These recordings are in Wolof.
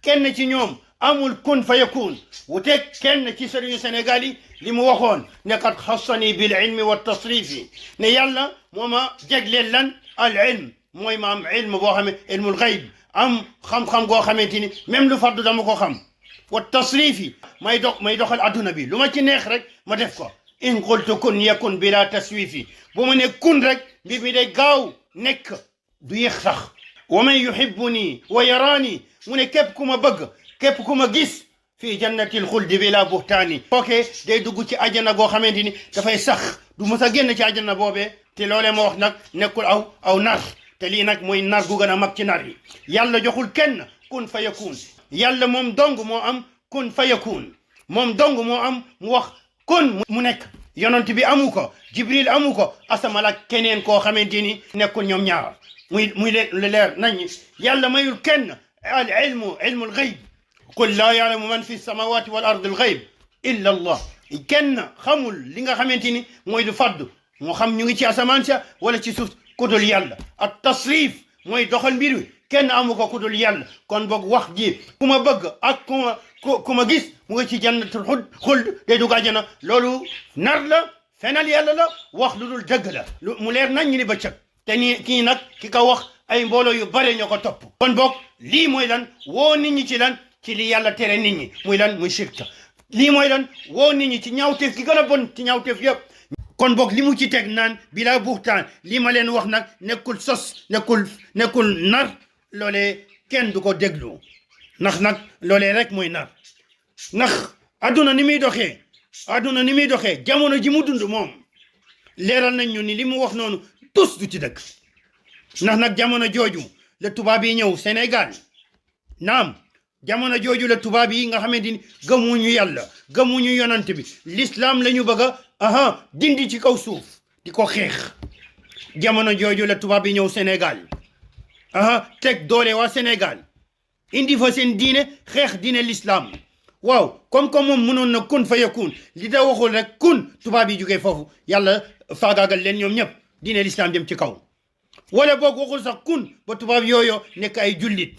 kenn ci ñoom amul kun fa yakun wuteeg kenn ci sëriñu Sénégal yi li mu waxoon ne qad xassani bil ilmi wa tasrifi ne yàlla moo ma jegleel lan al ilm mooy ma am ilm boo xam ne ilmul xayb am xam-xam goo xamante ni même lu fardu dama ko xam wa tasrifi may doxal adduna bi lu ma ci neex rek ma def ko in qultu kun yakun bila taswifi bu ma ne kun rek mbir mi day gaaw nekk du yéex sax wa man yuhibbuni wa yarani mu ne képp ku ma bëgg képp ku ma gis fii jannatil xuldi bila buhtaani kooke day dugg ci àjjana goo xamante ni dafay sax du mës a génn ci àjjana boobee te loolee ma wax nag nekkul aw nar te lii nag mooy nar gu gën a mag ci nar yi yàlla joxul kenn kun fa yakun yàlla moom dong moo am kun fa yakun moom dong moo am mu wax kun mu nekk yonent bi amu ko jibril amu ko asamala keneen koo xamante ni nekkul ñoom ñaar muy leer nañ yàlla mayul kenn al ilmul gayb qul laa yaalamu man fi samawati wal ardi al gayb illa allah kenn xamul li nga xamante ni mooy du faddu moo xam ñu ngi ci asamaan sa wala ci suuf kudul yàlla at tasrif mooy doxal mbir wi kenn amu ko kudul yàlla kon boog wax ji ku ma bëgg ak ku ma gis mu ngi ci jannatul xuld day dugg àjjana loolu nar la fenal yàlla la wax lu dul dëgg la mu leer nañ ni bëccëg te nii kii nag ki ko wax ay mbooloo yu bare ñoo ko topp kon boog lii mooy lan woo nit ñi ci lan ci li yàlla tere nit ñi muy lan muy shirk lii mooy lan woo nit ñi ci ñaawteef ki gën a bon ci ñaawteef yëpp kon boog li mu ci teg naan bila buxtaan lii ma leen wax nag nekkul sos nekkul nar loolee kenn du ko déglu ndax nag loolee rek mooy nar ndax adduna ni muy doxee jamono ji mu dund moom leeral nañ ñu ni li mu wax noonu tus du ci dëkk ndax nag jamono jooju la tubaab yi ñëw Sénégal naam jamono jooju la tubaab yi nga xamante ni gëmuñu yàlla gëmuñu yonant bi l'islam la ñu bëgg a dindi ci kaw suuf di ko xeex jamono jooju la tubaab yi ñëw Sénégal teg doole waa Sénégal indi fa seen diine xeex diine l'islam waaw comme moom mënoon na kun fa yakun li da waxul rek kun tubaab yi jógee foofu yàlla faagaagal leen ñoom ñëpp diine l'islam jëm ci kaw wala boog waxul sax kun ba tubaab yooyo nekk ay jullit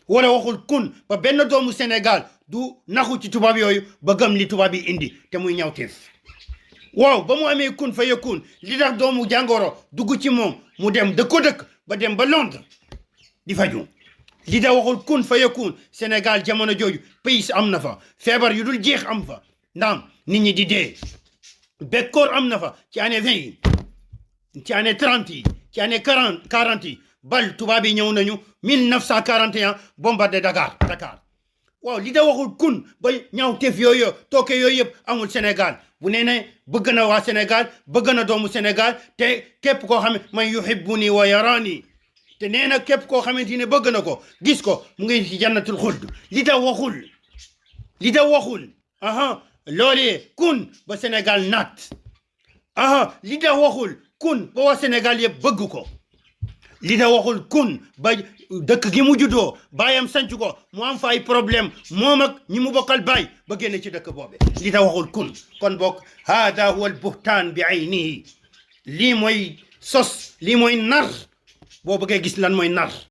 wala waxul kun ba benn doomu Sénégal du naxu ci tubaab yooyu ba gëm li tubaab yi indi te muy ñawteef waaw ba mu amee kun fa yakun li tax doomu jàngoro dugg ci moom mu dem dëkk ba dem ba Londres di faju li da waxul kun fa yakun Sénégal jamono jooju pays am na fa feebar yu dul jeex am fa ndaam nit ñi di dee bekkoor am na fa ci année 20 yi ci année 30 yi ci année 40 yi bal tubaab yi ñëw nañu 1941 bombardé Dakar waaw li da waxul kun ba ñaaw teef yooyu tooke yooyu yëpp amul Sénégal bu nee ne bëgg na waa Sénégal bëgg na doomu Sénégal te képp koo xam ne man yuhibbuni wa yarani te nee na képp koo xamante ne bëgg na ko gis ko mu ngi ci jannatul xuld li da waxul loolee kun ba Sénégal naat li da waxul kun ba waa Sénégal yëpp bëgg ko li da waxul kun ba dëkk gi mu juddoo baayam sanc ko mu am fa ay problème moom ak ñi mu bokkal baay ba génne ci dëkk boobe li da waxul kun kon bokk hada huwa al buhtaan bi aynihi lii mooy sos lii mooy nar boo bëggee gis lan mooy nar